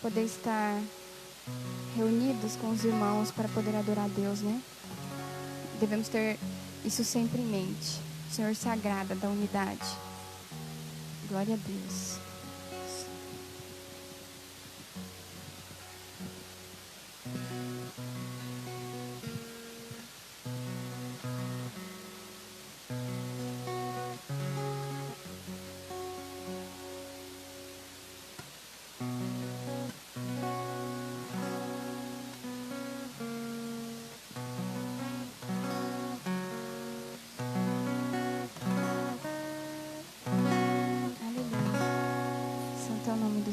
poder estar reunidos com os irmãos para poder adorar a Deus, né? Devemos ter isso sempre em mente. O Senhor se agrada da unidade. Glória a Deus.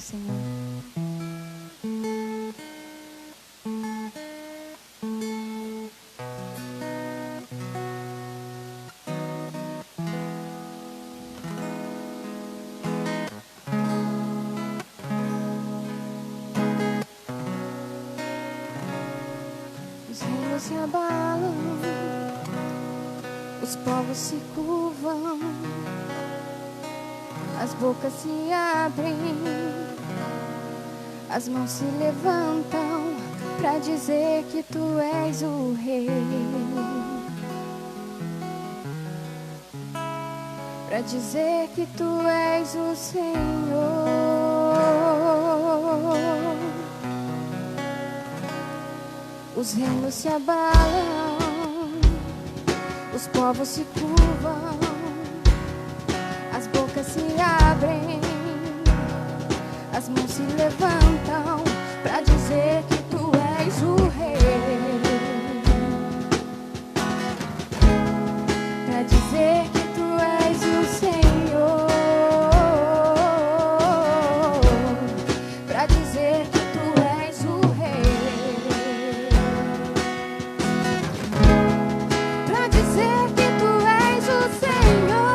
Senhor. Os reinos se abalam, os povos se curvam, as bocas se abrem, as mãos se levantam para dizer que tu és o rei, para dizer que tu és o Senhor. Os reinos se abalam, os povos se curvam, as bocas se abrem, as mãos se levantam para dizer que tu és o rei, para dizer que tu és o Senhor, para dizer que tu és o rei, para dizer que tu és o Senhor.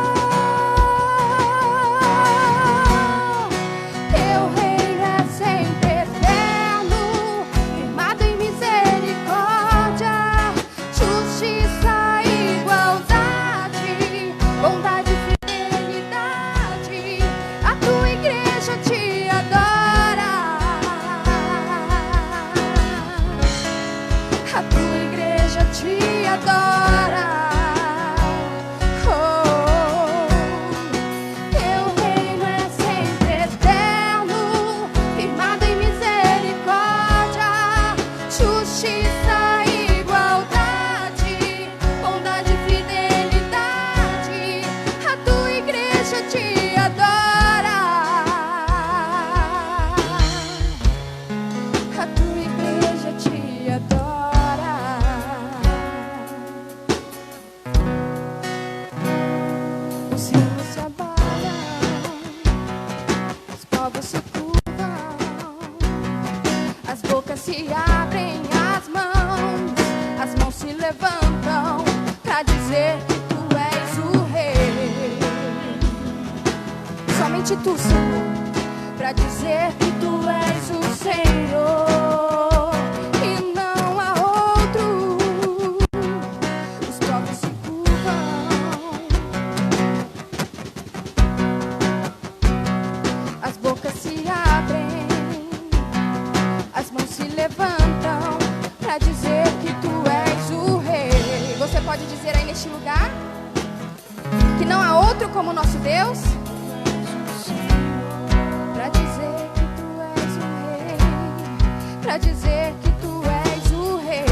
Se abrem as mãos se levantam para dizer que tu és o rei. Somente tu, Senhor, para dizer que tu és o Senhor e não há outro. Os povos se curvam, as bocas se abrem, as mãos se levantam para dizer que tu és o rei. Você pode dizer aí neste lugar que não há outro como o nosso Deus? Para dizer que tu és o rei, para dizer que tu és o rei,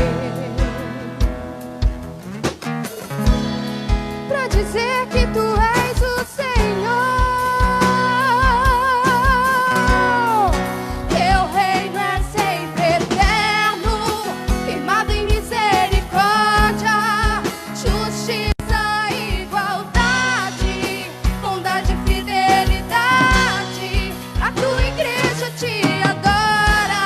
para dizer que tu és o Senhor. Te adora.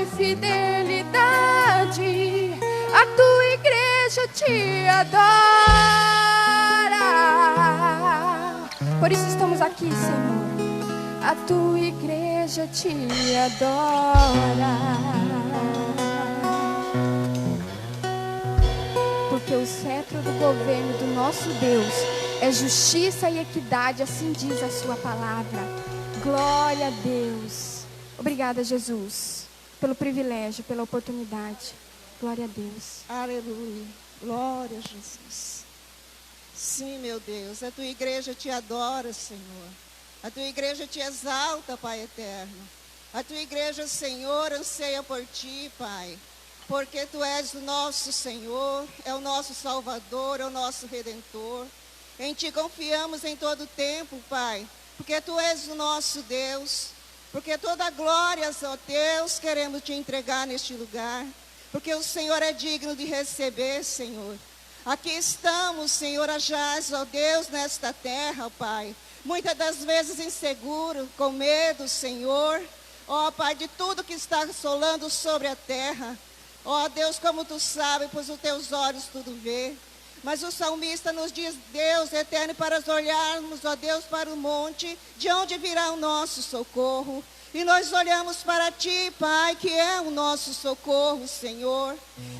fidelidade. A tua igreja te adora. Por isso estamos aqui, Senhor. A tua igreja te adora. Porque o cetro do governo do nosso Deus é justiça e equidade, assim diz a sua palavra. Glória a Deus. Obrigada, Jesus, pelo privilégio, pela oportunidade. Glória a Deus. Aleluia. Glória a Jesus. Sim, meu Deus, a tua igreja te adora, Senhor. A tua igreja te exalta, Pai eterno. A tua igreja, Senhor, anseia por ti, Pai. Porque tu és o nosso Senhor, é o nosso Salvador, é o nosso Redentor. Em ti confiamos em todo o tempo, Pai. Porque tu és o nosso Deus. Porque toda a glória, ó Deus, queremos te entregar neste lugar. Porque o Senhor é digno de receber, Senhor. Aqui estamos, Senhor, jaz, ó Deus, nesta terra, Pai. Muitas das vezes inseguro, com medo, Senhor. Ó Pai, de tudo que está assolando sobre a terra. Ó Deus, como tu sabes, pois os teus olhos tudo vê. Mas o salmista nos diz, Deus eterno, para olharmos, ó Deus, para o monte, de onde virá o nosso socorro. E nós olhamos para ti, Pai, que é o nosso socorro, Senhor.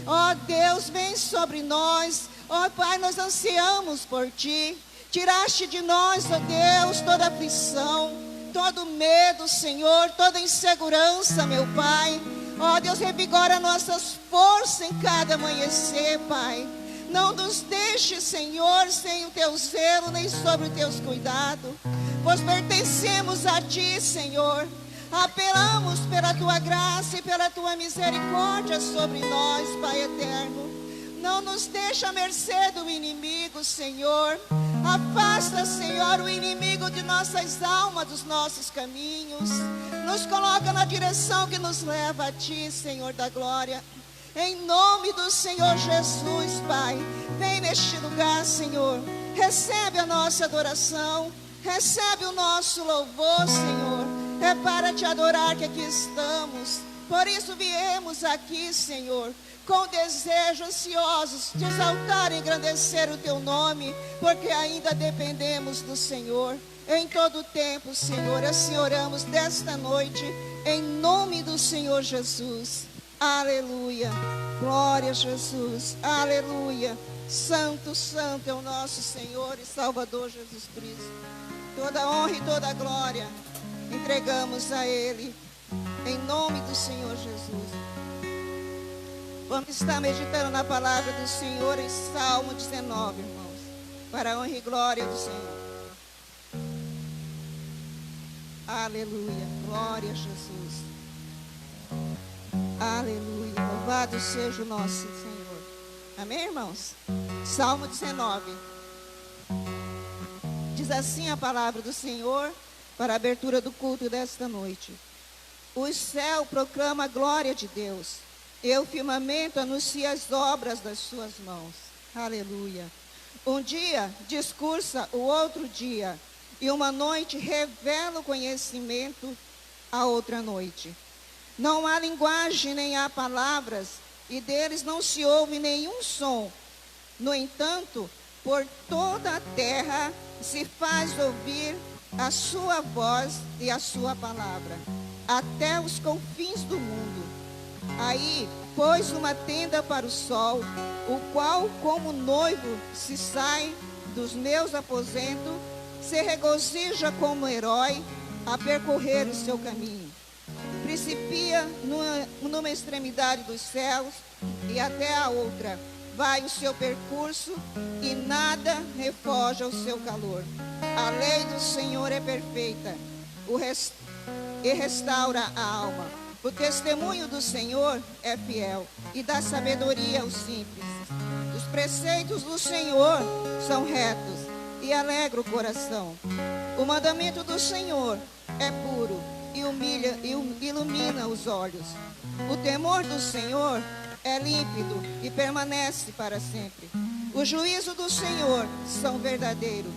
Ó Deus, vem sobre nós. Ó Pai, nós ansiamos por ti. Tiraste de nós, ó Deus, toda aflição, todo medo, Senhor, toda insegurança, meu Pai. Ó Deus, revigora nossas forças em cada amanhecer, Pai. Não nos deixe, Senhor, sem o teu zelo, nem sobre os teus cuidados. Pois pertencemos a ti, Senhor. Apelamos pela tua graça e pela tua misericórdia sobre nós, Pai eterno. Não nos deixa à mercê do inimigo, Senhor. Afasta, Senhor, o inimigo de nossas almas, dos nossos caminhos. Nos coloca na direção que nos leva a ti, Senhor da glória. Em nome do Senhor Jesus, Pai, vem neste lugar, Senhor. Recebe a nossa adoração. Recebe o nosso louvor, Senhor. É para te adorar que aqui estamos. Por isso viemos aqui, Senhor, com desejo ansiosos de exaltar e engrandecer o teu nome, porque ainda dependemos do Senhor. Em todo o tempo, Senhor, assim oramos desta noite, em nome do Senhor Jesus. Aleluia. Glória a Jesus. Aleluia. Santo, santo é o nosso Senhor e Salvador Jesus Cristo. Toda honra e toda glória entregamos a Ele, em nome do Senhor Jesus. Vamos estar meditando na palavra do Senhor em Salmo 19, irmãos, para a honra e glória do Senhor. Aleluia, glória a Jesus. Aleluia, louvado seja o nosso Senhor. Amém, irmãos? Salmo 19. Diz assim a palavra do Senhor para a abertura do culto desta noite. O céu proclama a glória de Deus, e o firmamento anuncia as obras das suas mãos. Aleluia. Um dia discursa o outro dia, e uma noite revela o conhecimento a outra noite. Não há linguagem nem há palavras, e deles não se ouve nenhum som. No entanto, por toda a terra se faz ouvir a sua voz e a sua palavra, até os confins do mundo. Aí pôs uma tenda para o sol, o qual, como noivo, se sai dos meus aposentos, se regozija como herói a percorrer o seu caminho. Principia numa extremidade dos céus e até a outra vai o seu percurso, e nada refoge ao seu calor. A lei do Senhor é perfeita e restaura a alma. O testemunho do Senhor é fiel e dá sabedoria aos simples. Os preceitos do Senhor são retos e alegra o coração. O mandamento do Senhor é puro e ilumina os olhos. O temor do Senhor é límpido e permanece para sempre. O juízo do Senhor são verdadeiros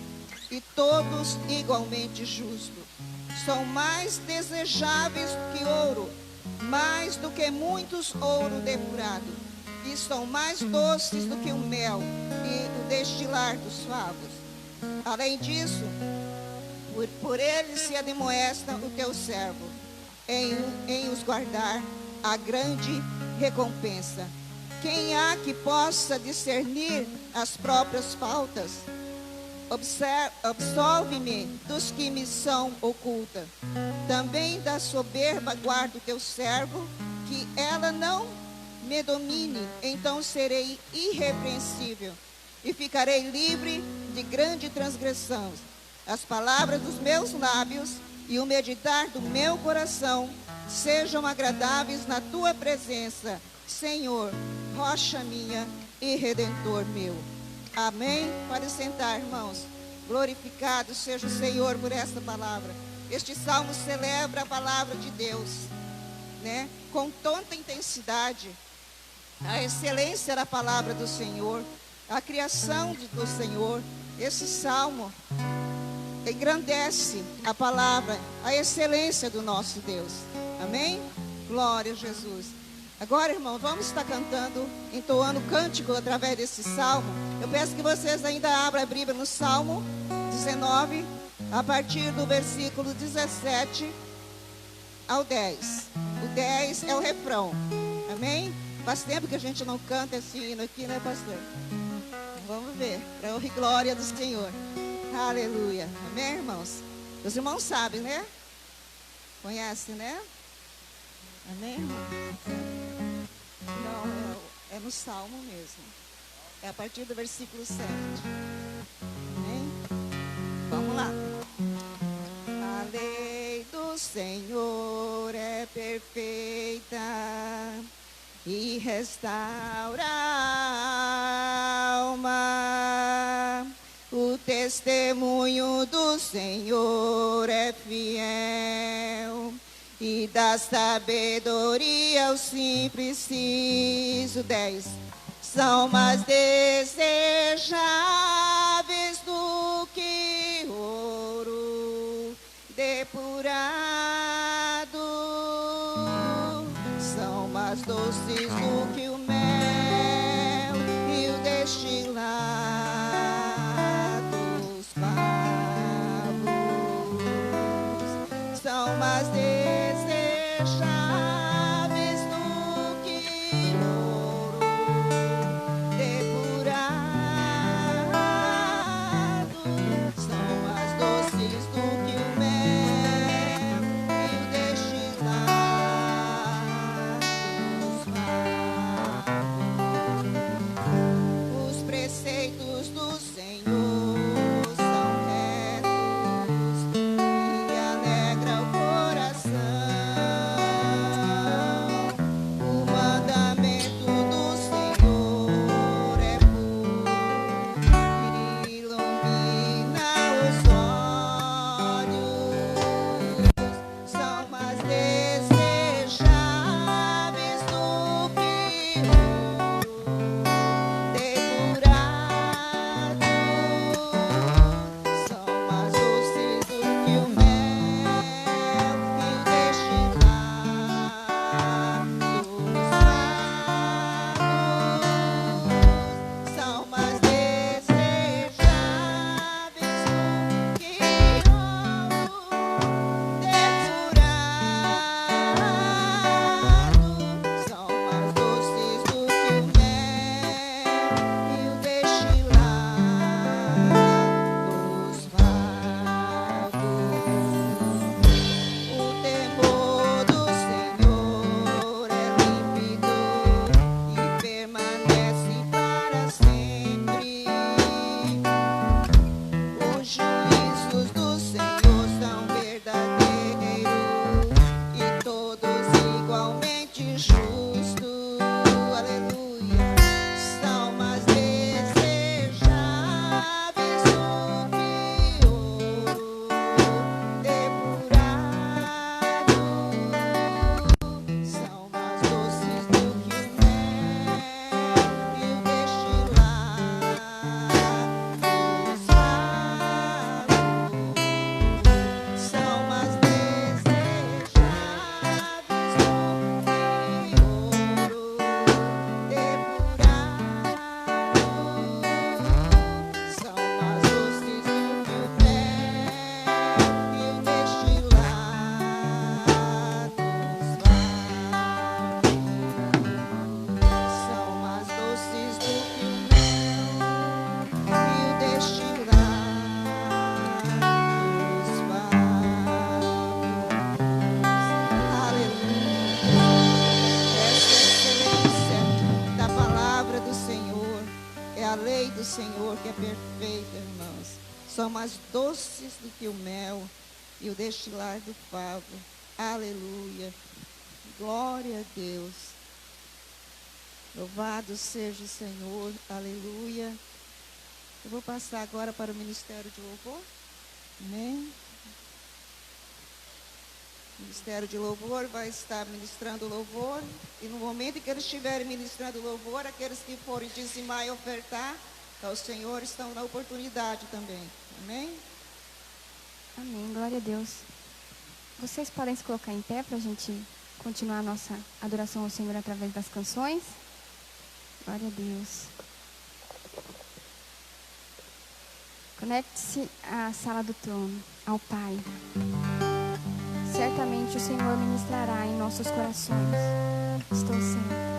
e todos igualmente justos. São mais desejáveis que ouro mais do que muitos ouro depurado, e são mais doces do que o mel e o destilar dos favos. Além disso, por eles se admoesta o teu servo, em os guardar a grande recompensa. Quem há que possa discernir as próprias faltas? Absolve-me dos que me são ocultas. Também da soberba guarda o teu servo, que ela não me domine. Então serei irrepreensível e ficarei livre de grande transgressão. As palavras dos meus lábios e o meditar do meu coração sejam agradáveis na tua presença, Senhor, rocha minha e redentor meu. Amém? Pode sentar, irmãos. Glorificado seja o Senhor por esta palavra. Este salmo celebra a palavra de Deus, né? Com tanta intensidade, a excelência da palavra do Senhor, a criação do Senhor. Esse salmo engrandece a palavra, a excelência do nosso Deus. Amém? Glória a Jesus. Agora, irmão, vamos estar cantando, entoando cântico através desse salmo. Eu peço que vocês ainda abram a Bíblia no Salmo 19, a partir do versículo 17 ao 10. O 10 é o refrão. Amém? Faz tempo que a gente não canta esse hino aqui, né, pastor? Vamos ver, para a glória do Senhor. Aleluia. Amém, irmãos? Os irmãos sabem, né? Conhecem, né? Amém, irmão? Não, é no Salmo mesmo. É a partir do versículo 7. Amém? Vamos lá. A lei do Senhor é perfeita e restaura a alma. O testemunho do Senhor é fiel e dá sabedoria aos simples. 10 são mais desejáveis do que ouro depurado, são mais doces do que o mel e o destilar dos favos, são mais desejáveis do que ouro depurado, são mais doces do que o mel e o destilar dos favos. Os preceitos do Senhor são retos e alegra o coração. são mais doces do que o mel e o destilar do favo. Aleluia. Glória a Deus. Louvado seja o Senhor. Aleluia. Eu vou passar agora para o Ministério de Louvor. Amém. O Ministério de Louvor vai estar ministrando louvor. E no momento em que eles estiverem ministrando louvor, aqueles que forem dizimar e ofertar ao Senhor estão na oportunidade também. Amém? Amém. Glória a Deus. Vocês podem se colocar em pé para a gente continuar a nossa adoração ao Senhor através das canções. Glória a Deus. Conecte-se à sala do trono, ao Pai. Certamente o Senhor ministrará em nossos corações. Estou sempre.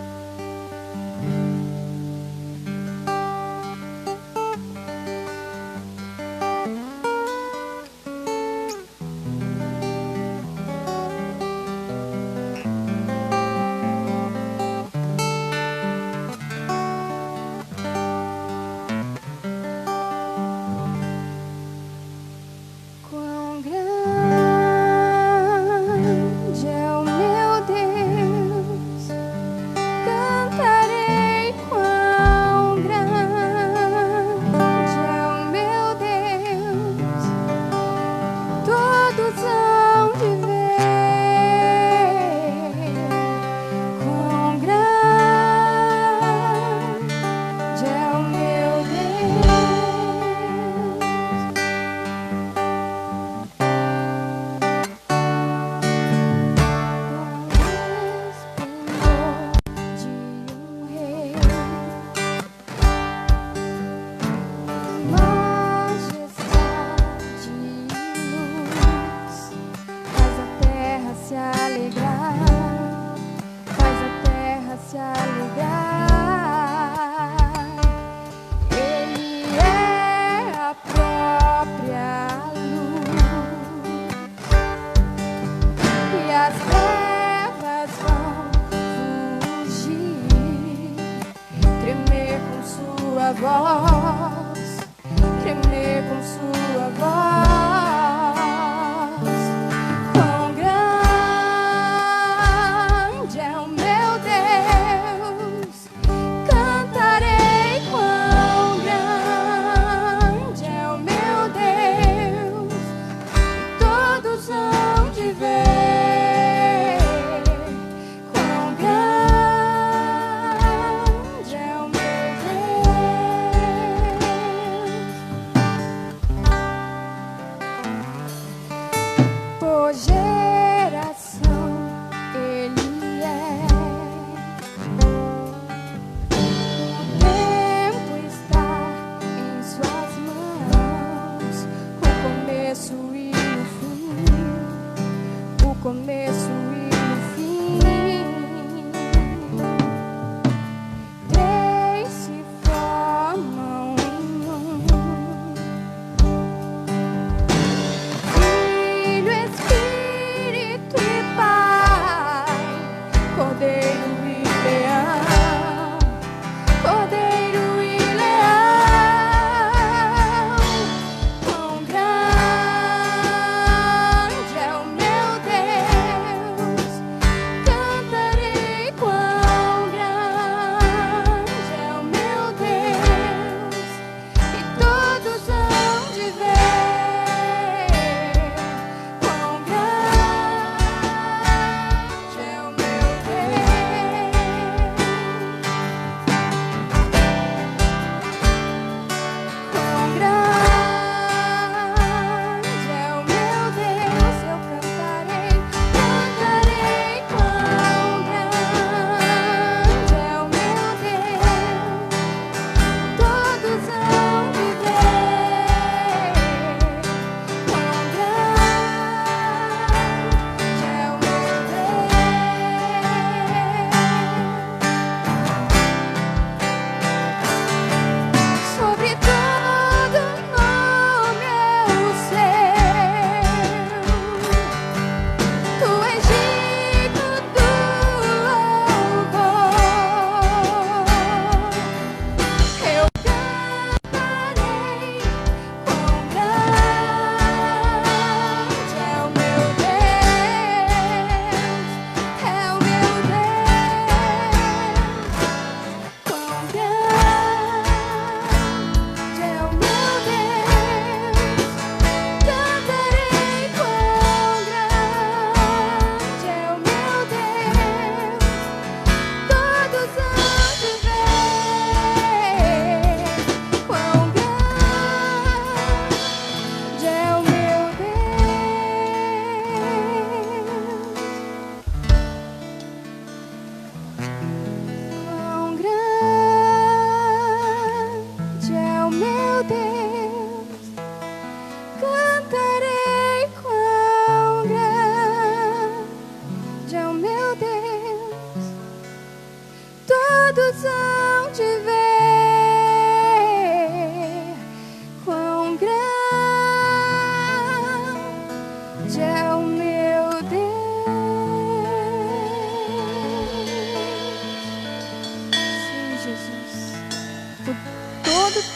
Deus.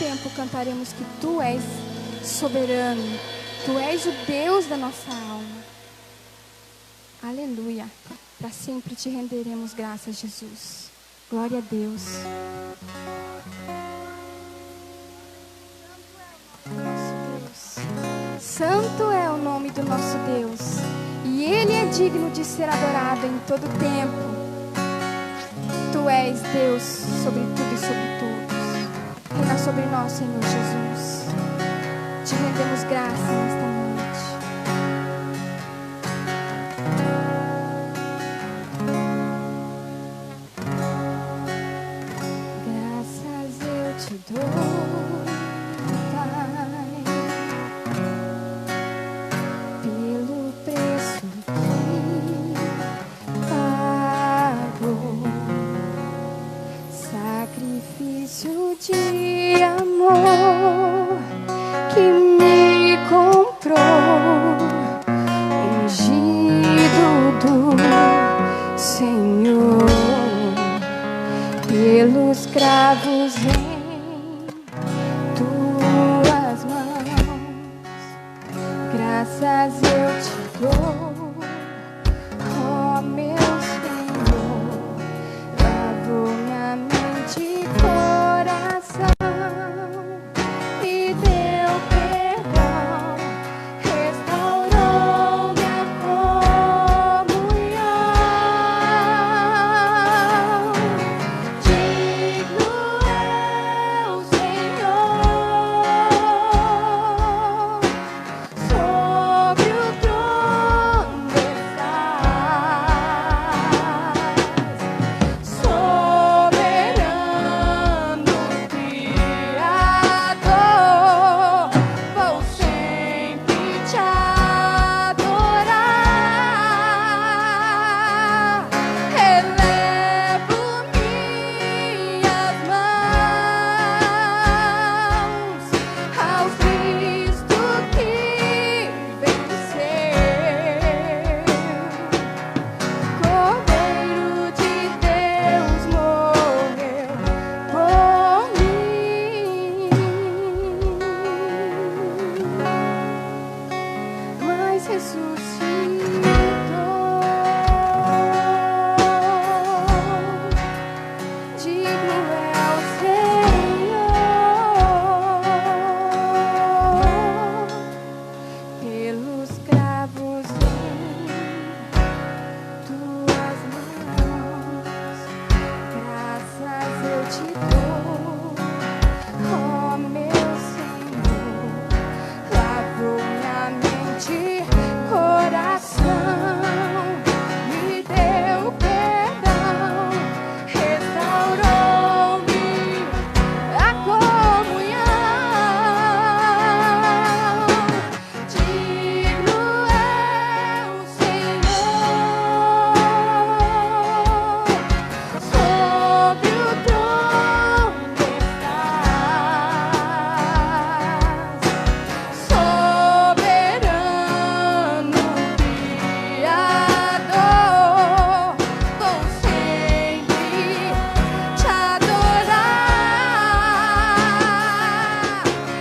tempo cantaremos que Tu és soberano, Tu és o Deus da nossa alma. Aleluia. Para sempre Te renderemos graças, Jesus. Glória a Deus. Santo é o nome do nosso Deus, e Ele é digno de ser adorado em todo tempo. Tu és Deus sobre tudo e sobre todos. Reina sobre nós, Senhor Jesus. Te rendemos graça nesta noite. Graças eu te dou, Pai, pelo preço que pagou, sacrifício de amor que me comprou, ungido do Senhor, pelos cravos em tuas mãos. Graças eu te dou, ó meu Senhor. Lavou minha mente e coração, me deu perdão, restaurou minha comunhão. Digno é o Senhor, sobre o trono estás, soberano Criador. Vou sempre te adorar, elevo minhas mãos ao Cristo que venceu. Cordeiro de Deus morreu por mim, mas ressuscitou. Digno é o Senhor, pelos cravos em tuas mãos. Graças eu te dou, ó meu Senhor. Lavou minha mente e coração, me deu perdão, restaurou-me a comunhão. Digno é o Senhor, sobre o trono estás, soberano Criador. Vou sempre te adorar,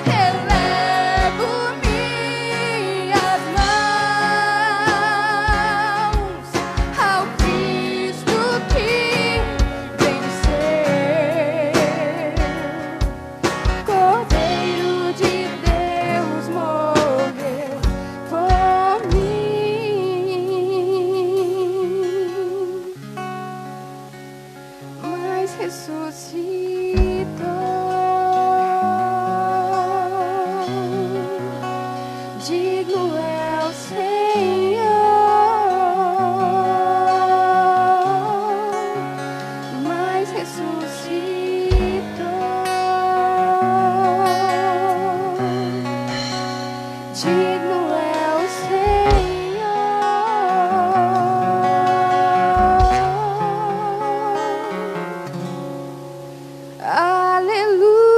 elevo minhas mãos ao Cristo que venceu. Cordeiro de Deus morreu por mim, mas ressuscitou. Digno é o Senhor, mas ressuscitou. Digno é o Senhor. Aleluia.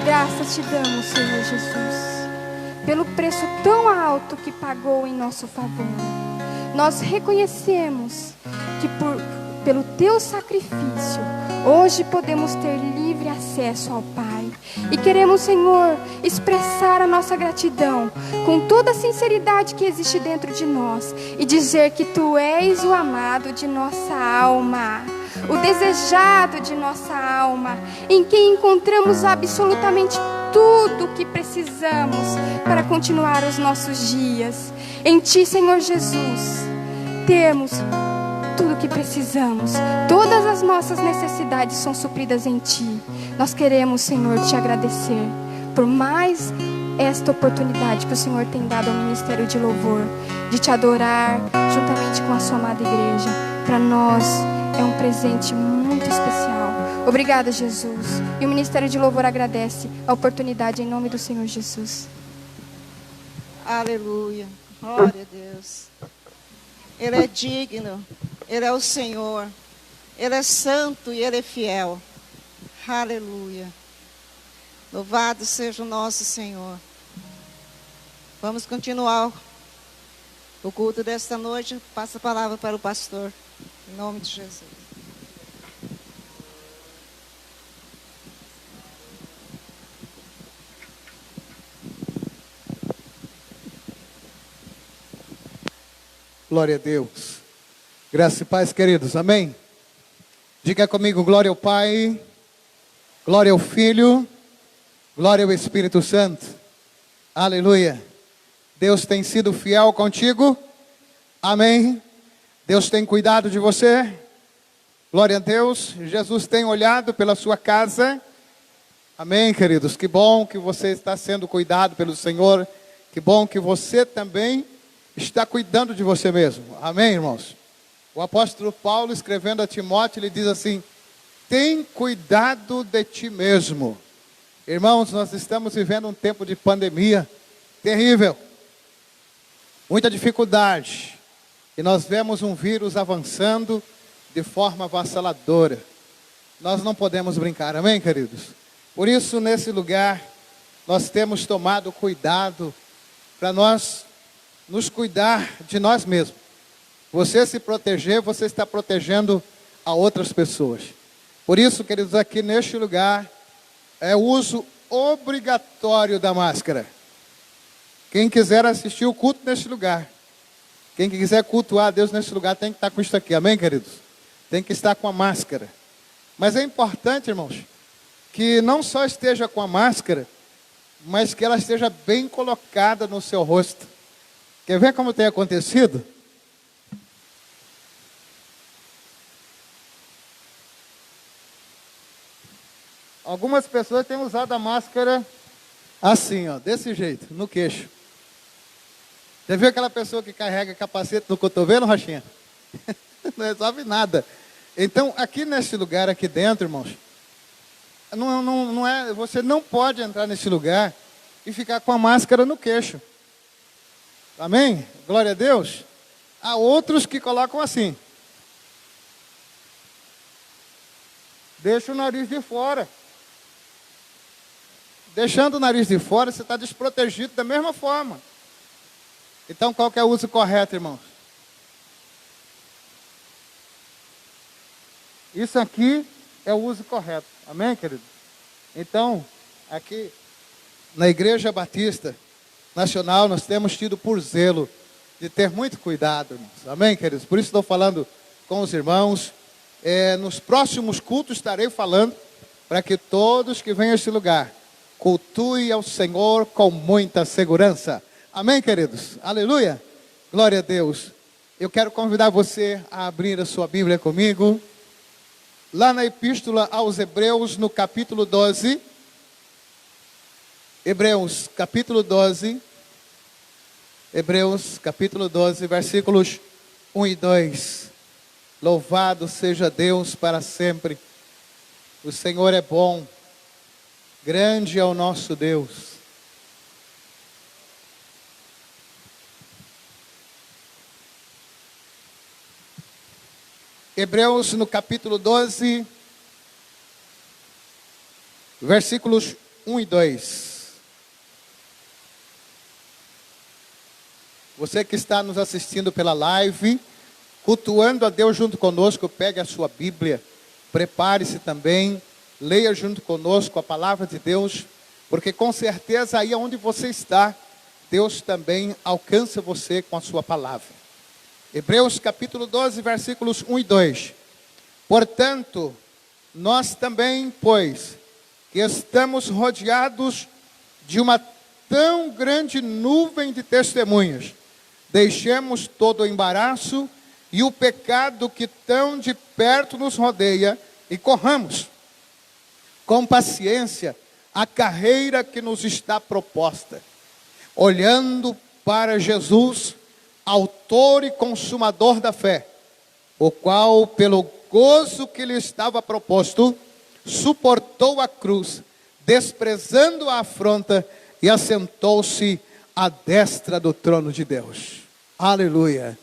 Graças te damos, Senhor Jesus, pelo preço tão alto que pagou em nosso favor. Nós reconhecemos que pelo teu sacrifício, hoje podemos ter livre acesso ao Pai. E queremos, Senhor, expressar a nossa gratidão com toda a sinceridade que existe dentro de nós e dizer que Tu és o amado de nossa alma, o desejado de nossa alma, em quem encontramos absolutamente tudo o que precisamos para continuar os nossos dias. Em Ti, Senhor Jesus, temos tudo o que precisamos. Todas as nossas necessidades são supridas em Ti. Nós queremos, Senhor, Te agradecer por mais esta oportunidade que o Senhor tem dado ao Ministério de Louvor, de Te adorar juntamente com a Sua amada igreja. Para nós é um presente muito especial. Obrigada, Jesus. E o Ministério de Louvor agradece a oportunidade em nome do Senhor Jesus. Aleluia. Glória a Deus. Ele é digno. Ele é o Senhor. Ele é santo e Ele é fiel. Aleluia. Louvado seja o nosso Senhor. Vamos continuar o culto desta noite. Passa a palavra para o pastor. Em nome de Jesus. Glória a Deus. Graça e paz, queridos. Amém? Diga comigo, glória ao Pai, glória ao Filho, glória ao Espírito Santo. Aleluia. Deus tem sido fiel contigo. Amém. Deus tem cuidado de você. Glória a Deus. Jesus tem olhado pela sua casa. Amém, queridos. Que bom que você está sendo cuidado pelo Senhor. Que bom que você também está cuidando de você mesmo. Amém, irmãos? O apóstolo Paulo, escrevendo a Timóteo, ele diz assim: tem cuidado de ti mesmo. Irmãos, nós estamos vivendo um tempo de pandemia terrível, muita dificuldade, e nós vemos um vírus avançando de forma avassaladora. Nós não podemos brincar, amém, queridos? Por isso, nesse lugar, nós temos tomado cuidado para nós nos cuidar de nós mesmos. Você se proteger, você está protegendo a outras pessoas. Por isso, queridos, aqui neste lugar é o uso obrigatório da máscara. Quem quiser assistir o culto neste lugar, quem quiser cultuar a Deus neste lugar, tem que estar com isso aqui, amém, queridos? Tem que estar com a máscara. Mas é importante, irmãos, que não só esteja com a máscara, mas que ela esteja bem colocada no seu rosto. Quer ver como tem acontecido? Algumas pessoas têm usado a máscara assim, ó, desse jeito, no queixo. Já viu aquela pessoa que carrega capacete no cotovelo, Rochinha? Não resolve nada. Então, aqui nesse lugar, aqui dentro, irmãos, não é, você não pode entrar nesse lugar e ficar com a máscara no queixo. Amém? Glória a Deus. Há outros que colocam assim. Deixa o nariz de fora. Deixando o nariz de fora, você está desprotegido da mesma forma. Então, qual que é o uso correto, irmãos? Isso aqui é o uso correto. Amém, querido? Então, aqui na Igreja Batista Nacional, nós temos tido por zelo de ter muito cuidado, irmãos. Amém, queridos? Por isso estou falando com os irmãos. Nos próximos cultos estarei falando para que todos que venham a este lugar cultuem ao Senhor com muita segurança. Amém, queridos? Aleluia! Glória a Deus. Eu quero convidar você a abrir a sua Bíblia comigo. Lá na Epístola aos Hebreus, no capítulo 12. Hebreus, capítulo 12. Hebreus, capítulo 12, versículos 1 e 2. Louvado seja Deus para sempre. O Senhor é bom. Grande é o nosso Deus. Hebreus no capítulo 12, versículos 1 e 2. Você que está nos assistindo pela live, cultuando a Deus junto conosco, pegue a sua Bíblia, prepare-se também, leia junto conosco a palavra de Deus, porque com certeza aí onde você está, Deus também alcança você com a sua palavra. Hebreus capítulo 12, versículos 1 e 2. Portanto, nós também, pois, que estamos rodeados de uma tão grande nuvem de testemunhas, deixemos todo o embaraço e o pecado que tão de perto nos rodeia e corramos com paciência a carreira que nos está proposta, olhando para Jesus, autor e consumador da fé, o qual, pelo gozo que lhe estava proposto, suportou a cruz, desprezando a afronta, e assentou-se à destra do trono de Deus. Aleluia.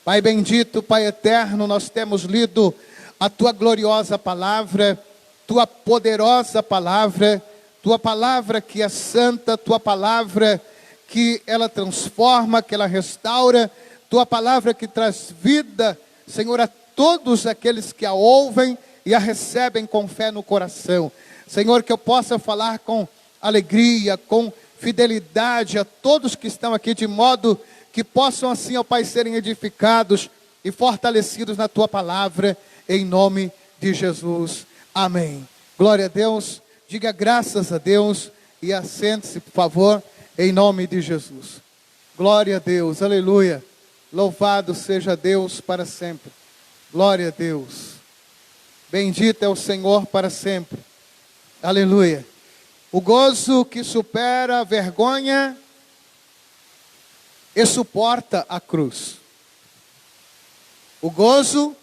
Pai bendito, Pai eterno, nós temos lido a Tua gloriosa palavra, Tua poderosa palavra, Tua palavra que é santa, Tua palavra que ela transforma, que ela restaura, Tua palavra que traz vida, Senhor, a todos aqueles que a ouvem e a recebem com fé no coração. Senhor, que eu possa falar com alegria, com fidelidade a todos que estão aqui, de modo que possam assim, ó Pai, serem edificados e fortalecidos na Tua palavra, em nome de Jesus. Amém. Glória a Deus. Diga graças a Deus e assente-se, por favor, em nome de Jesus. Glória a Deus. Aleluia. Louvado seja Deus para sempre. Glória a Deus. Bendito é o Senhor para sempre. Aleluia. O gozo que supera a vergonha e suporta a cruz. O gozo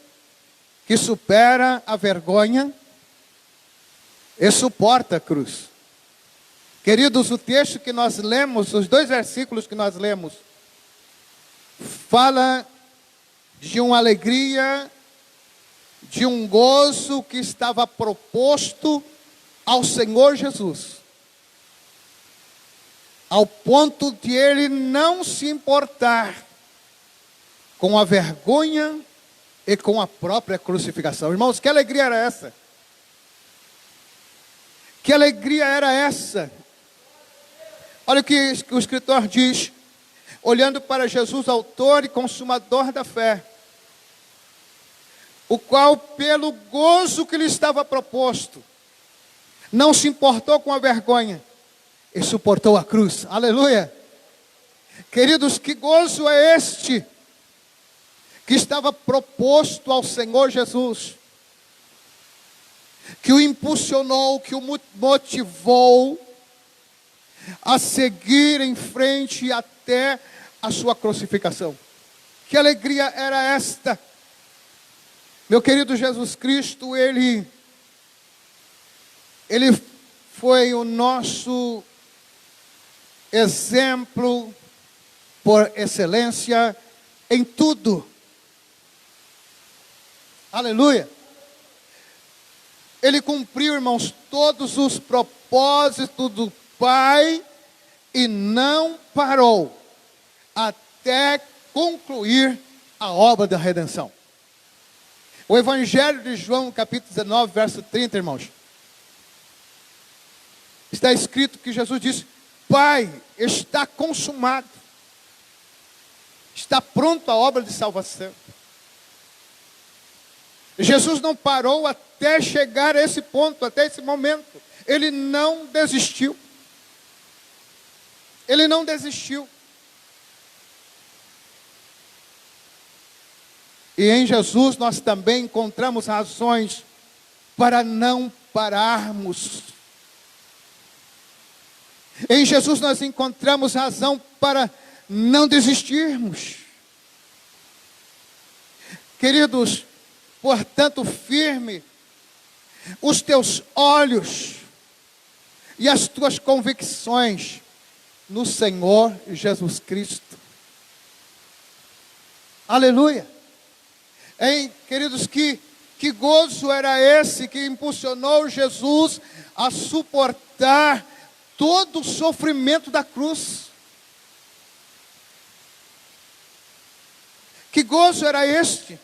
que supera a vergonha e suporta a cruz. Queridos, o texto que nós lemos, os 2 versículos que nós lemos, fala de uma alegria, de um gozo que estava proposto ao Senhor Jesus, ao ponto de Ele não se importar com a vergonha e com a própria crucificação. Irmãos, que alegria era essa? Que alegria era essa? Olha o que o escritor diz, olhando para Jesus, autor e consumador da fé, o qual, pelo gozo que lhe estava proposto, não se importou com a vergonha e suportou a cruz. Aleluia! Queridos, que gozo é este que estava proposto ao Senhor Jesus, que o impulsionou, que o motivou a seguir em frente até a sua crucificação. Que alegria era esta? Meu querido Jesus Cristo, Ele foi o nosso exemplo por excelência em tudo. Aleluia. Ele cumpriu, irmãos, todos os propósitos do Pai e não parou até concluir a obra da redenção. O Evangelho de João, capítulo 19, verso 30, irmãos, está escrito que Jesus disse: Pai, está consumado, está pronto a obra de salvação. Jesus não parou até chegar a esse ponto, até esse momento. Ele não desistiu. Ele não desistiu. E em Jesus nós também encontramos razões para não pararmos. Em Jesus nós encontramos razão para não desistirmos. Queridos, portanto, firme os teus olhos e as tuas convicções no Senhor Jesus Cristo. Aleluia. Hein, queridos, que gozo era esse que impulsionou Jesus a suportar todo o sofrimento da cruz? Que gozo era este?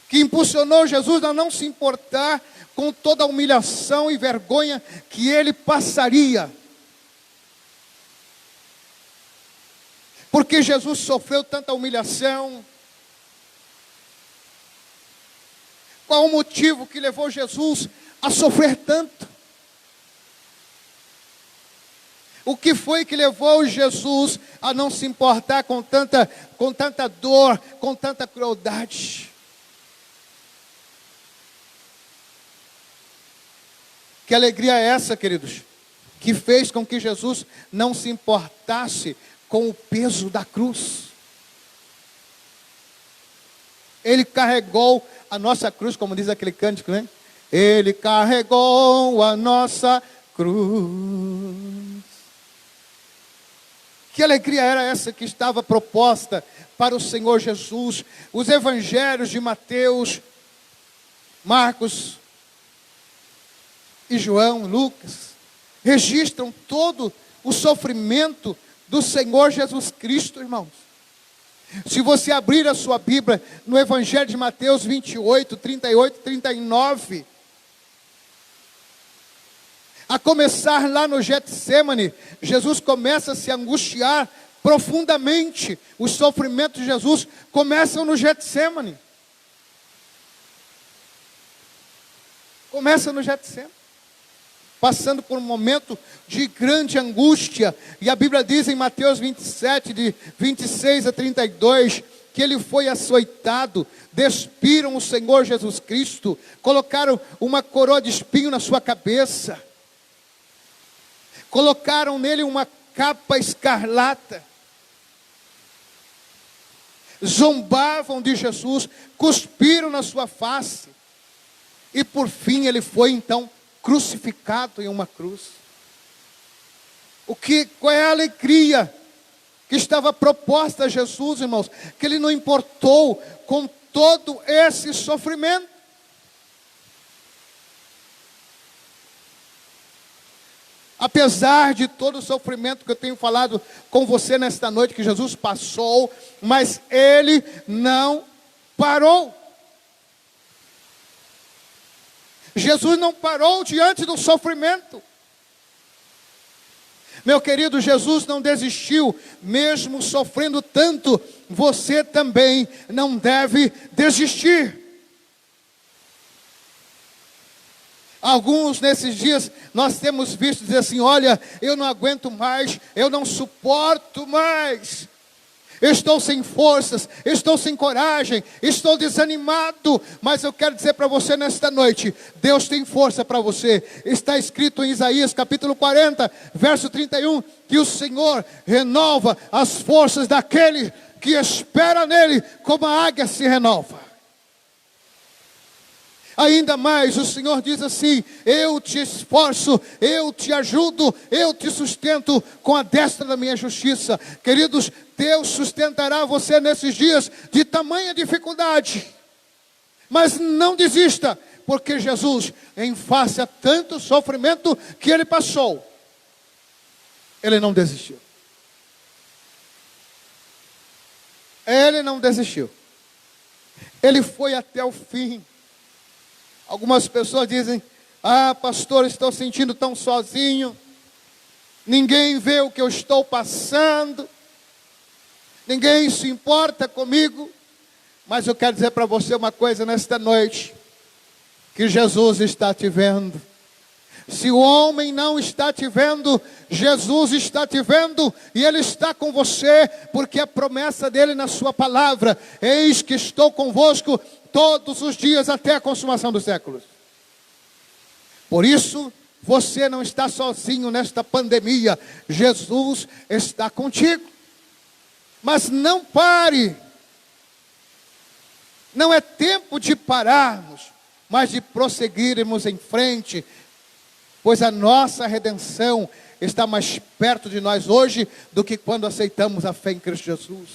Que impulsionou Jesus a não se importar com toda a humilhação e vergonha que ele passaria. Porque Jesus sofreu tanta humilhação? Qual o motivo que levou Jesus a sofrer tanto? O que foi que levou Jesus a não se importar com tanta dor, com tanta crueldade? Que alegria é essa, queridos? Que fez com que Jesus não se importasse com o peso da cruz. Ele carregou a nossa cruz, como diz aquele cântico, né? Ele carregou a nossa cruz. Que alegria era essa que estava proposta para o Senhor Jesus? Os evangelhos de Mateus, Marcos e João, Lucas, registram todo o sofrimento do Senhor Jesus Cristo, irmãos. Se você abrir a sua Bíblia no Evangelho de Mateus 28, 38, 39, a começar lá no Getsemane, Jesus começa a se angustiar profundamente. Os sofrimentos de Jesus começam no Getsemane. Começa no Getsemane. Passando por um momento de grande angústia. E a Bíblia diz em Mateus 27, de 26 a 32, que ele foi açoitado, despiram o Senhor Jesus Cristo, colocaram uma coroa de espinho na sua cabeça, colocaram nele uma capa escarlata, zombavam de Jesus, cuspiram na sua face, e por fim ele foi então crucificado em uma cruz. Qual é a alegria que estava proposta a Jesus, irmãos? Que ele não importou com todo esse sofrimento. Apesar de todo o sofrimento que eu tenho falado com você nesta noite, que Jesus passou, mas ele não parou. Jesus não parou diante do sofrimento. Meu querido, Jesus não desistiu, mesmo sofrendo tanto, você também não deve desistir. Alguns nesses dias nós temos visto dizer assim: olha, eu não aguento mais, eu não suporto mais. Estou sem forças, estou sem coragem, estou desanimado. Mas eu quero dizer para você nesta noite, Deus tem força para você. Está escrito em Isaías capítulo 40, verso 31, que o Senhor renova as forças daquele que espera nele, como a águia se renova. Ainda mais, o Senhor diz assim: eu te esforço, eu te ajudo, eu te sustento com a destra da minha justiça. Queridos, Deus sustentará você nesses dias de tamanha dificuldade. Mas não desista, porque Jesus, em face a tanto sofrimento que ele passou, ele não desistiu. Ele não desistiu. Ele foi até o fim. Algumas pessoas dizem: ah, pastor, estou sentindo tão sozinho, ninguém vê o que eu estou passando, ninguém se importa comigo. Mas eu quero dizer para você uma coisa nesta noite, que Jesus está te vendo. Se o homem não está te vendo, Jesus está te vendo, e Ele está com você, porque a promessa dEle na sua palavra: eis que estou convosco todos os dias até a consumação dos séculos. Por isso, você não está sozinho nesta pandemia. Jesus está contigo. Mas não pare. Não é tempo de pararmos, mas de prosseguirmos em frente, pois a nossa redenção está mais perto de nós hoje do que quando aceitamos a fé em Cristo Jesus.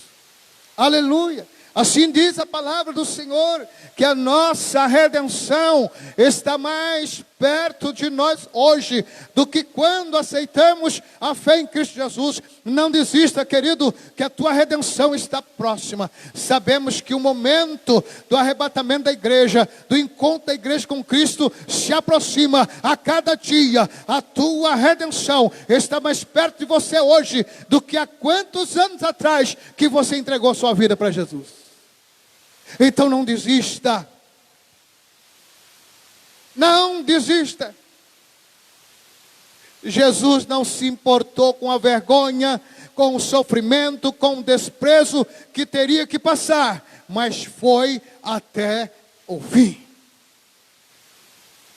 Aleluia! Assim diz a palavra do Senhor, que a nossa redenção está mais perto de nós hoje do que quando aceitamos a fé em Cristo Jesus. Não desista, querido, que a tua redenção está próxima. Sabemos que o momento do arrebatamento da igreja, do encontro da igreja com Cristo, se aproxima a cada dia. A tua redenção está mais perto de você hoje do que há quantos anos atrás que você entregou sua vida para Jesus. Então não desista. Não desista. Jesus não se importou com a vergonha, com o sofrimento, com o desprezo que teria que passar, mas foi até o fim.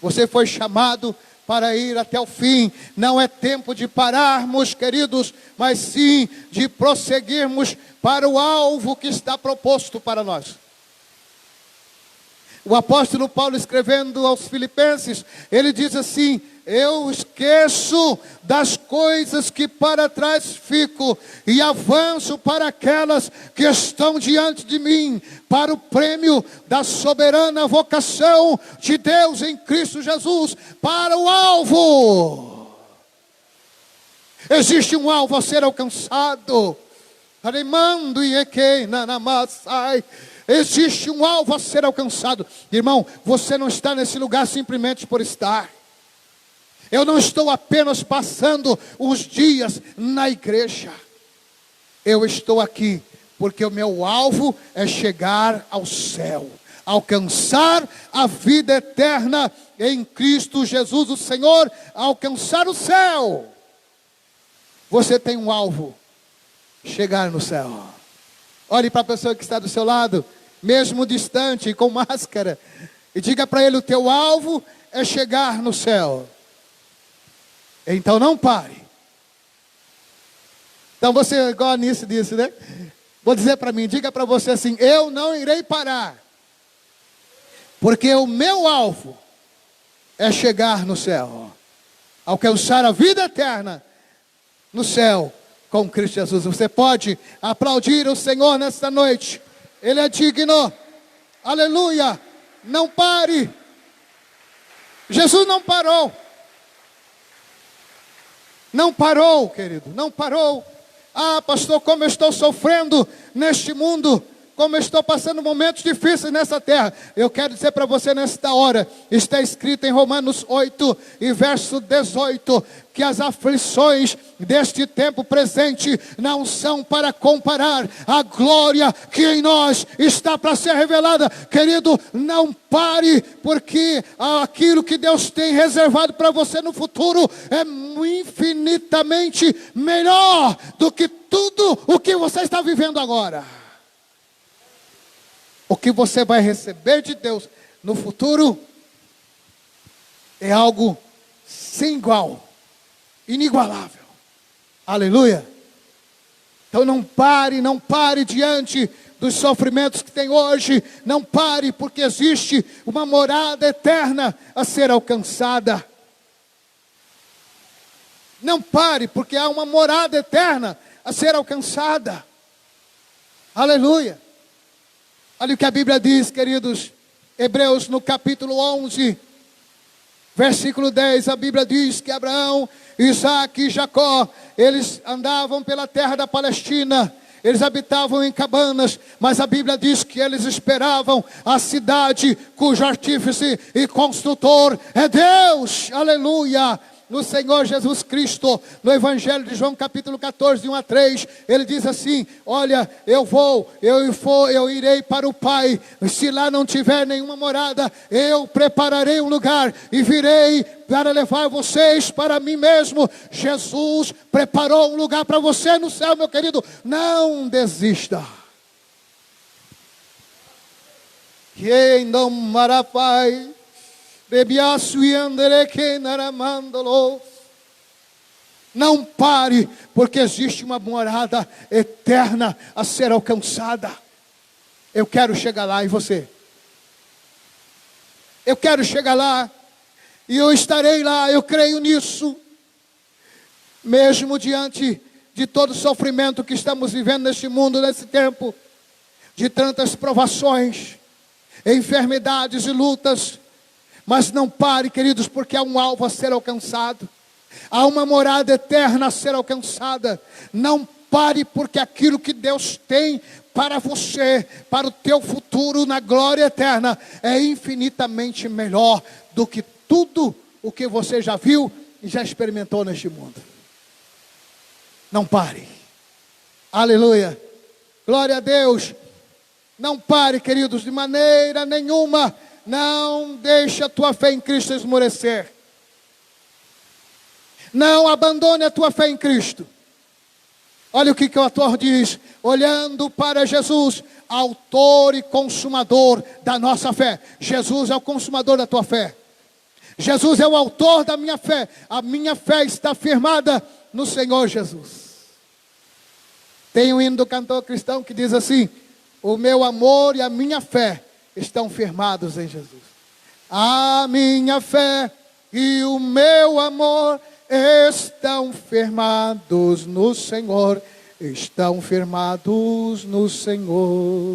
Você foi chamado para ir até o fim. Não é tempo de pararmos, queridos, mas sim de prosseguirmos para o alvo que está proposto para nós. O apóstolo Paulo, escrevendo aos Filipenses, ele diz assim: eu esqueço das coisas que para trás fico e avanço para aquelas que estão diante de mim, para o prêmio da soberana vocação de Deus em Cristo Jesus, para o alvo. Existe um alvo a ser alcançado. Existe um alvo a ser alcançado. Irmão, você não está nesse lugar simplesmente por estar. Eu não estou apenas passando uns dias na igreja. Eu estou aqui porque o meu alvo é chegar ao céu, alcançar a vida eterna em Cristo Jesus, o Senhor, alcançar o céu. Você tem um alvo: chegar no céu. Olhe para a pessoa que está do seu lado, mesmo distante, com máscara, e diga para ele: o teu alvo é chegar no céu. Então não pare. Então você, igual nisso disse, né? Vou dizer para mim, diga para você assim: eu não irei parar, porque o meu alvo é chegar no céu, alcançar a vida eterna no céu com Cristo Jesus. Você pode aplaudir o Senhor nesta noite. Ele é digno. Aleluia. Não pare. Jesus não parou. Não parou, querido. Não parou. Ah, pastor, como eu estou sofrendo neste mundo. Como eu estou passando momentos difíceis nessa terra. Eu quero dizer para você nesta hora, está escrito em Romanos 8 e verso 18, que as aflições deste tempo presente não são para comparar a glória que em nós está para ser revelada. Querido, não pare, porque aquilo que Deus tem reservado para você no futuro é infinitamente melhor do que tudo o que você está vivendo agora. O que você vai receber de Deus no futuro é algo sem igual, inigualável. Aleluia. Então não pare diante dos sofrimentos que tem hoje. Não pare, porque existe uma morada eterna a ser alcançada. Não pare, porque há uma morada eterna a ser alcançada. Aleluia. Olha o que a Bíblia diz, queridos. Hebreus no capítulo 11, versículo 10. A Bíblia diz que Abraão, Isaque e Jacó, eles andavam pela terra da Palestina. Eles habitavam em cabanas, mas a Bíblia diz que eles esperavam a cidade cujo artífice e construtor é Deus. Aleluia. No Senhor Jesus Cristo, no Evangelho de João capítulo 14, 1 a 3, ele diz assim: olha, eu irei para o Pai, se lá não tiver nenhuma morada, eu prepararei um lugar, e virei para levar vocês para mim mesmo. Jesus preparou um lugar para você no céu, meu querido, não desista. Quem não marapai, não pare, porque existe uma morada eterna a ser alcançada. Eu quero chegar lá, e você? Eu quero chegar lá, e eu estarei lá, eu creio nisso. Mesmo diante de todo o sofrimento que estamos vivendo neste mundo, nesse tempo, de tantas provações, enfermidades e lutas. Mas não pare, queridos, porque há um alvo a ser alcançado. Há uma morada eterna a ser alcançada. Não pare, porque aquilo que Deus tem para você, para o teu futuro na glória eterna, é infinitamente melhor do que tudo o que você já viu e já experimentou neste mundo. Não pare. Aleluia. Glória a Deus. Não pare, queridos, de maneira nenhuma. Não deixe a tua fé em Cristo esmorecer. Não abandone a tua fé em Cristo. Olha o que o autor diz: olhando para Jesus, autor e consumador da nossa fé. Jesus é o consumador da tua fé. Jesus é o autor da minha fé. A minha fé está firmada no Senhor Jesus. Tem um hino do cantor cristão que diz assim: o meu amor e a minha fé estão firmados em Jesus. A minha fé e o meu amor estão firmados no Senhor. Estão firmados no Senhor.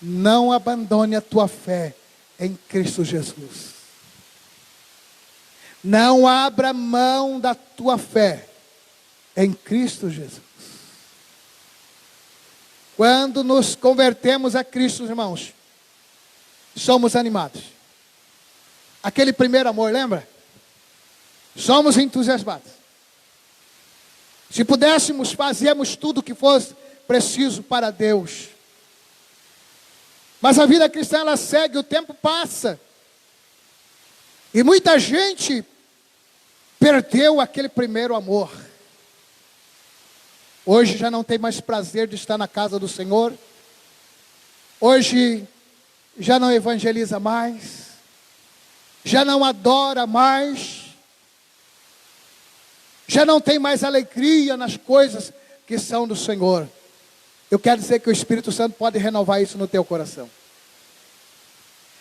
Não abandone a tua fé em Cristo Jesus. Não abra mão da tua fé em Cristo Jesus. Quando nos convertemos a Cristo, irmãos, somos animados. Aquele primeiro amor, lembra? Somos entusiasmados. Se pudéssemos, fazíamos tudo o que fosse preciso para Deus. Mas a vida cristã, ela segue, o tempo passa. E muita gente perdeu aquele primeiro amor. Hoje já não tem mais prazer de estar na casa do Senhor. Hoje já não evangeliza mais. Já não adora mais. Já não tem mais alegria nas coisas que são do Senhor. Eu quero dizer que o Espírito Santo pode renovar isso no teu coração.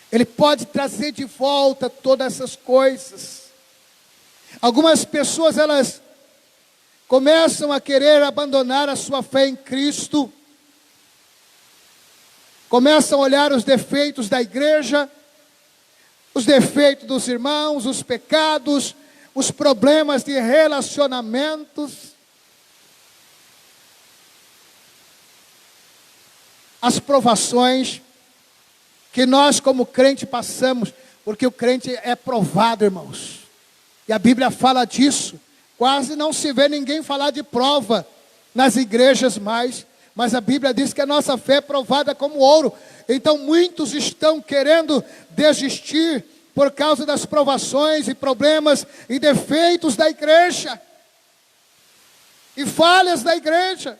Ele pode trazer de volta todas essas coisas. Algumas pessoas, elas começam a querer abandonar a sua fé em Cristo. Começam a olhar os defeitos da igreja, os defeitos dos irmãos, os pecados, os problemas de relacionamentos. As provações que nós como crente passamos, porque o crente é provado, irmãos. E a Bíblia fala disso. Quase não se vê ninguém falar de prova nas igrejas mais. Mas a Bíblia diz que a nossa fé é provada como ouro. Então muitos estão querendo desistir por causa das provações e problemas e defeitos da igreja. E falhas da igreja.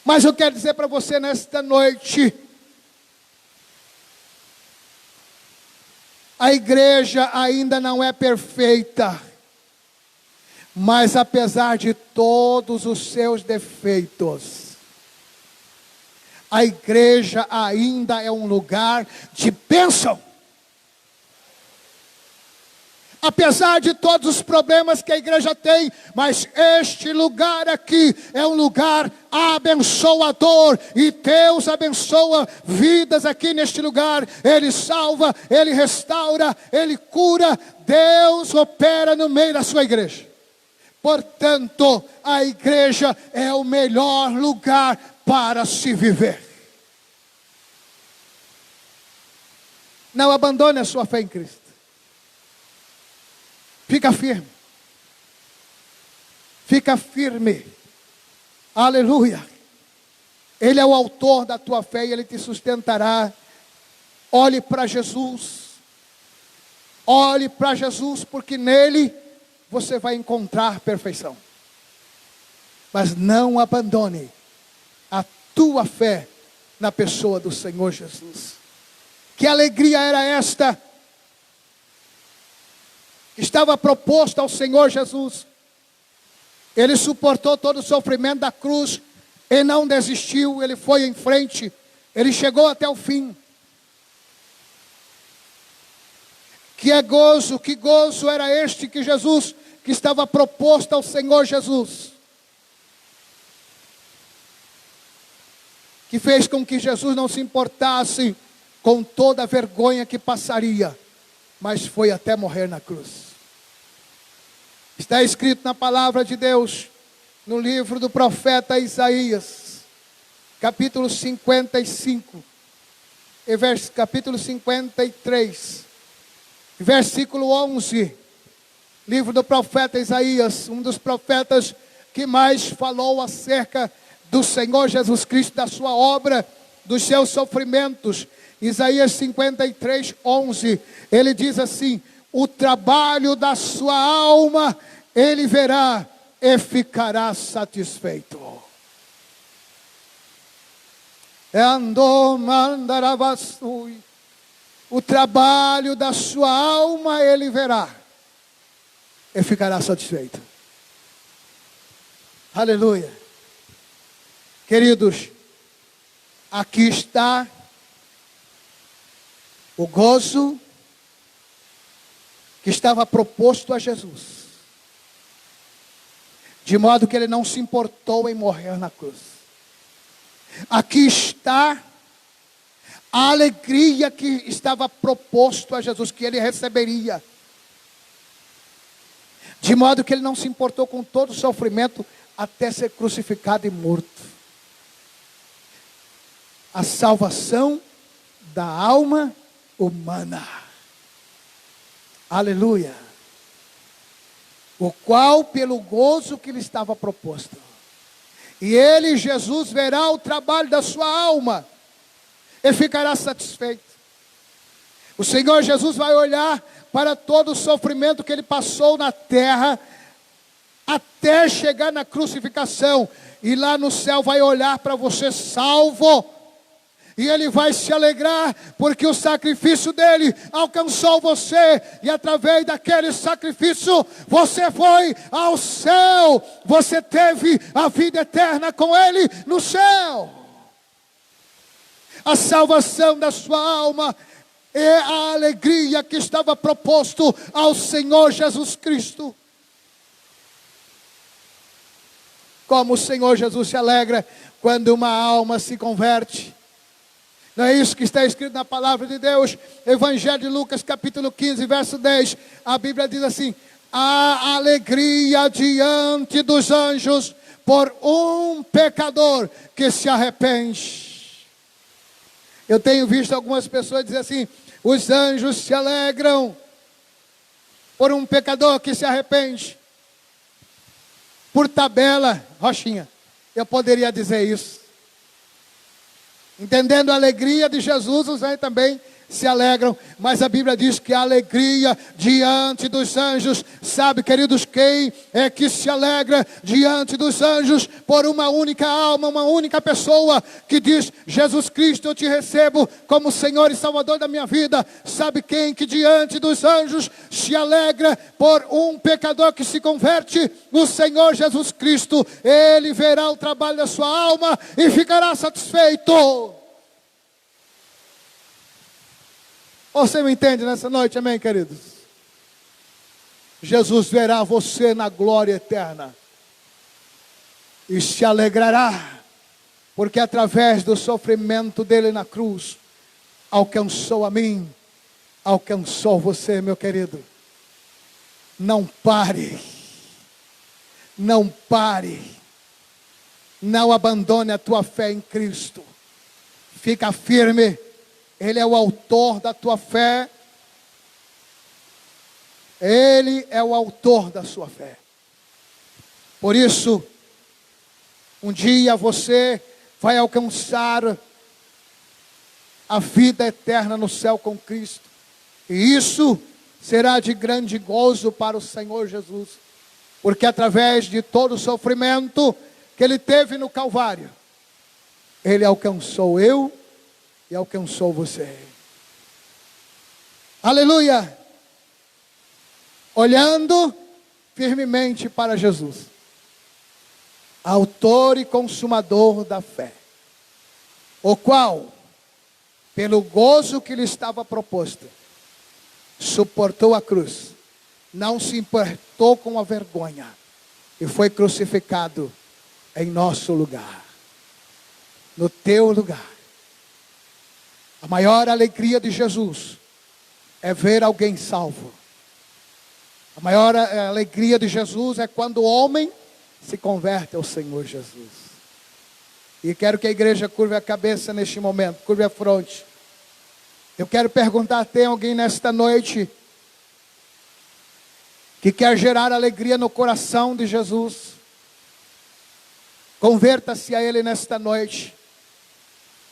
Mas eu quero dizer para você nesta noite, a igreja ainda não é perfeita, mas apesar de todos os seus defeitos, a igreja ainda é um lugar de bênção. Apesar de todos os problemas que a igreja tem, mas este lugar aqui é um lugar abençoador. E Deus abençoa vidas aqui neste lugar. Ele salva, Ele restaura, Ele cura. Deus opera no meio da sua igreja. Portanto, a igreja é o melhor lugar para se viver. Não abandone a sua fé em Cristo. Fica firme. Fica firme. Aleluia. Ele é o autor da tua fé e Ele te sustentará. Olhe para Jesus. Olhe para Jesus, porque nele você vai encontrar perfeição. Mas não abandone a tua fé na pessoa do Senhor Jesus. Que alegria era esta? Estava proposta ao Senhor Jesus. Ele suportou todo o sofrimento da cruz e não desistiu. Ele foi em frente. Ele chegou até o fim. Que gozo era este que Jesus, que estava proposto ao Senhor Jesus. que fez com que Jesus não se importasse com toda a vergonha que passaria, mas foi até morrer na cruz. Está escrito na palavra de Deus, no livro do profeta Isaías, capítulo 55, capítulo 53, versículo 11, livro do profeta Isaías, um dos profetas que mais falou acerca do Senhor Jesus Cristo, da sua obra, dos seus sofrimentos. Isaías 53, 11, ele diz assim: o trabalho da sua alma ele verá e ficará satisfeito. O trabalho da sua alma ele verá e ficará satisfeito. Aleluia. Queridos, aqui está o gozo que estava proposto a Jesus, de modo que ele não se importou em morrer na cruz. Aqui está a alegria que estava proposto a Jesus, que ele receberia, de modo que ele não se importou com todo o sofrimento até ser crucificado e morto. A salvação da alma humana. Aleluia. O qual pelo gozo que lhe estava proposto. E ele, Jesus, verá o trabalho da sua alma e ficará satisfeito. O Senhor Jesus vai olhar para todo o sofrimento que ele passou na terra, até chegar na crucificação, e lá no céu vai olhar para você salvo, e ele vai se alegrar, porque o sacrifício dele alcançou você, e através daquele sacrifício, você foi ao céu, você teve a vida eterna com ele no céu. A salvação da sua alma é a alegria que estava proposto ao Senhor Jesus Cristo. Como o Senhor Jesus se alegra quando uma alma se converte. Não é isso que está escrito na palavra de Deus? Evangelho de Lucas, capítulo 15, verso 10. A Bíblia diz assim: há alegria diante dos anjos por um pecador que se arrepende. Eu tenho visto algumas pessoas dizer assim: os anjos se alegram por um pecador que se arrepende. Por tabela, Rochinha, eu poderia dizer isso. Entendendo a alegria de Jesus, os anjos também se alegram, mas a Bíblia diz que a alegria diante dos anjos, sabe, queridos, quem é que se alegra diante dos anjos por uma única alma, uma única pessoa que diz: Jesus Cristo, eu te recebo como Senhor e Salvador da minha vida. Sabe quem que diante dos anjos se alegra por um pecador que se converte? O Senhor Jesus Cristo. Ele verá o trabalho da sua alma e ficará satisfeito. Você me entende nessa noite, amém, queridos? Jesus verá você na glória eterna e se alegrará, porque através do sofrimento dele na cruz, alcançou a mim, alcançou você, meu querido. Não pare, não pare, não abandone a tua fé em Cristo, fica firme. Ele é o autor da tua fé. Ele é o autor da sua fé. Por isso, um dia você vai alcançar a vida eterna no céu com Cristo. E isso será de grande gozo para o Senhor Jesus. Porque através de todo o sofrimento que ele teve no Calvário, ele alcançou eu e alcançou você. Aleluia! Olhando firmemente para Jesus, autor e consumador da fé, o qual, pelo gozo que lhe estava proposto, suportou a cruz, não se importou com a vergonha, e foi crucificado em nosso lugar. no teu lugar. A maior alegria de Jesus é ver alguém salvo. A maior alegria de Jesus é quando o homem se converte ao Senhor Jesus. E quero que a igreja curve a cabeça neste momento, curve a fronte. Eu quero perguntar, tem alguém nesta noite que quer gerar alegria no coração de Jesus? Converta-se a Ele nesta noite.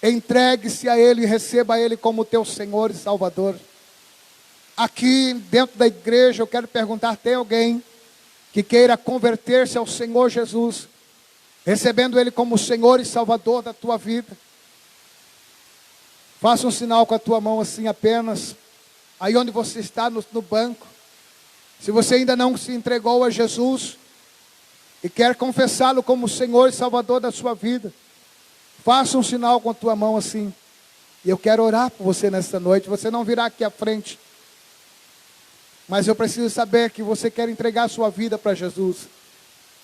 Entregue-se a Ele e receba Ele como teu Senhor e Salvador. Aqui dentro da igreja eu quero perguntar, tem alguém que queira converter-se ao Senhor Jesus, recebendo Ele como Senhor e Salvador da tua vida? Faça um sinal com a tua mão assim apenas, aí onde você está no banco. Se você ainda não se entregou a Jesus e quer confessá-lo como Senhor e Salvador da sua vida, faça um sinal com a tua mão assim. E eu quero orar por você nesta noite. Você não virá aqui à frente, mas eu preciso saber que você quer entregar a sua vida para Jesus.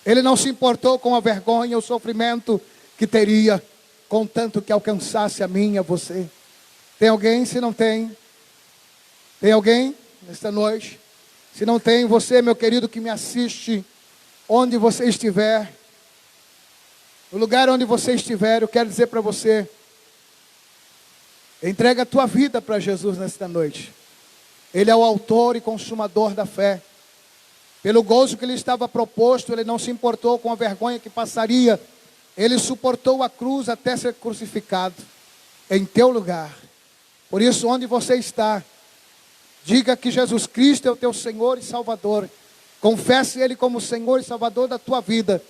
Ele não se importou com a vergonha, o sofrimento que teria, contanto que alcançasse a mim e a você. Tem alguém? Se não tem, tem alguém nesta noite? Se não tem, você, meu querido, que me assiste, onde você estiver, no lugar onde você estiver, eu quero dizer para você, entrega a tua vida para Jesus nesta noite. Ele é o autor e consumador da fé. Pelo gozo que lhe estava proposto, ele não se importou com a vergonha que passaria. Ele suportou a cruz até ser crucificado em teu lugar. Por isso, onde você está, diga que Jesus Cristo é o teu Senhor e Salvador. Confesse Ele como Senhor e Salvador da tua vida.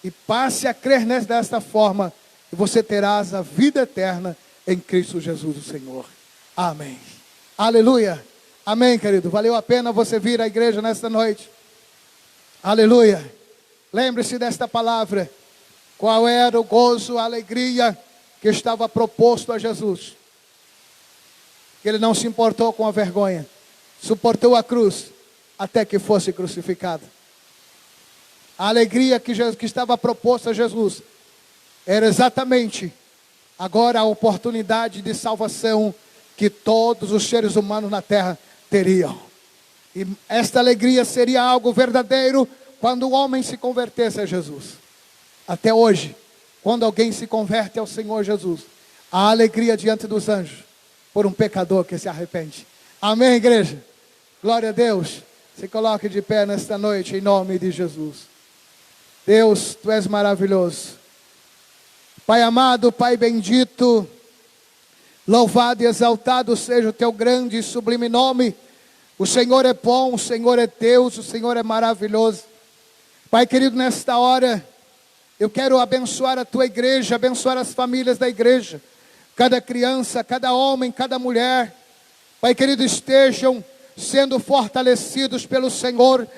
E passe a crer desta forma. E você terás a vida eterna em Cristo Jesus, o Senhor. Amém. Aleluia. Amém, querido. Valeu a pena você vir à igreja nesta noite. Aleluia. Lembre-se desta palavra. Qual era o gozo, a alegria que estava proposto a Jesus? Que Ele não se importou com a vergonha. Suportou a cruz até que fosse crucificado. A alegria que estava proposta a Jesus era exatamente agora a oportunidade de salvação que todos os seres humanos na terra teriam. E esta alegria seria algo verdadeiro quando o homem se convertesse a Jesus. Até hoje, quando alguém se converte ao Senhor Jesus, há alegria diante dos anjos por um pecador que se arrepende. Amém, igreja? Glória a Deus. Se coloque de pé nesta noite em nome de Jesus. Deus, Tu és maravilhoso. Pai amado, Pai bendito, louvado e exaltado seja o Teu grande e sublime nome. O Senhor é bom, o Senhor é Deus, o Senhor é maravilhoso. Pai querido, nesta hora, eu quero abençoar a Tua igreja, abençoar as famílias da igreja. Cada criança, cada homem, cada mulher. Pai querido, estejam sendo fortalecidos pelo Senhor,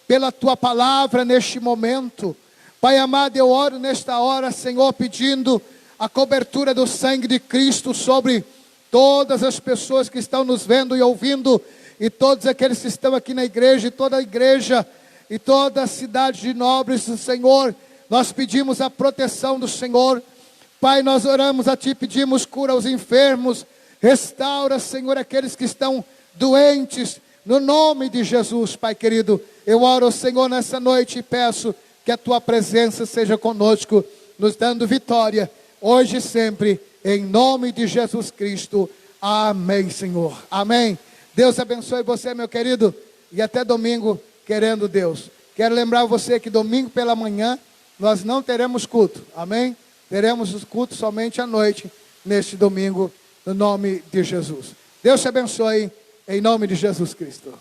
pela Tua palavra neste momento. Pai amado, eu oro nesta hora, Senhor, pedindo a cobertura do sangue de Cristo sobre todas as pessoas que estão nos vendo e ouvindo, e todos aqueles que estão aqui na igreja, e toda a igreja, e toda a cidade de Nobres, Senhor. Nós pedimos a proteção do Senhor. Pai, nós oramos a Ti, pedimos cura aos enfermos, restaura, Senhor, aqueles que estão doentes, no nome de Jesus, Pai querido. Eu oro, Senhor, nessa noite e peço que a Tua presença seja conosco, nos dando vitória, hoje e sempre, em nome de Jesus Cristo. Amém, Senhor. Amém. Deus abençoe você, meu querido, e até domingo, querendo Deus. Quero lembrar você que domingo pela manhã, nós não teremos culto, amém? Teremos os cultos somente à noite, neste domingo, no nome de Jesus. Deus te abençoe, em nome de Jesus Cristo.